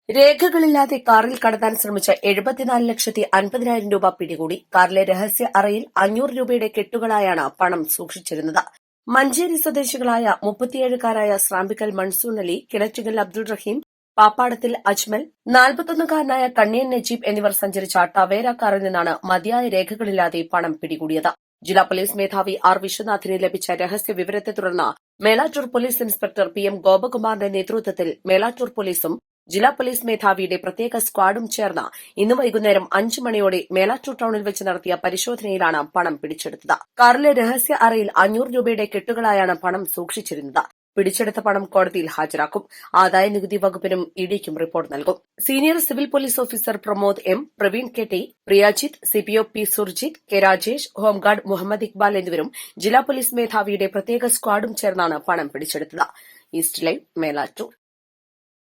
രേഖകളില്ലാതെ കാറിൽ കടത്താൻ ശ്രമിച്ച 74,50,000 രൂപ പിടികൂടി. കാറിലെ രഹസ്യ അറയിൽ 500 രൂപയുടെ കെട്ടുകളായാണ് പണം സൂക്ഷിച്ചിരുന്നത്. മഞ്ചേരി സ്വദേശികളായ 37-കാരായ സ്രാമ്പിക്കൽ മൺസൂൺ അലി, കിണറ്റുകൽ അബ്ദുൾ റഹീം, പാപ്പാടത്തിൽ അജ്മൽ, 41-കാരനായ കണ്ണിയൻ നജീബ് എന്നിവർ സഞ്ചരിച്ച ടവേര കാറിൽ നിന്നാണ് മതിയായ രേഖകളില്ലാതെ പണം പിടികൂടിയത്. ജില്ലാ പോലീസ് മേധാവി ആർ വിശ്വനാഥിന് ലഭിച്ച രഹസ്യ വിവരത്തെ തുടർന്ന് Melattur police inspector P M ഗോപകുമാറിന്റെ നേതൃത്വത്തിൽ മേലാറ്റൂർ പോലീസും ജില്ലാ പോലീസ് മേധാവിയുടെ പ്രത്യേക സ്ക്വാഡും ചേർന്ന് ഇന്ന് വൈകുന്നേരം 5 മണിയോടെ മേലാറ്റൂർ ടൌണിൽ വെച്ച് നടത്തിയ പരിശോധനയിലാണ് പണം പിടിച്ചെടുത്തത്. കാറിലെ രഹസ്യ അറയിൽ 500 രൂപയുടെ കെട്ടുകളായാണ് പണം സൂക്ഷിച്ചിരുന്നത്. പിടിച്ചെടുത്ത പണം കോടതിയിൽ ഹാജരാക്കും. ആദായനികുതി വകുപ്പിനും ഇഡിക്കും റിപ്പോർട്ട് നൽകും. Senior civil police officer Pramod M, Praveen K T, Priyajith, CPO P Surjith, K Rajesh, home guard Muhammad Iqbal എന്നിവരും ജില്ലാ പോലീസ് മേധാവിയുടെ പ്രത്യേക സ്ക്വാഡും ചേർന്നാണ് പണം പിടിച്ചെടുത്തത്. East live, Melattur.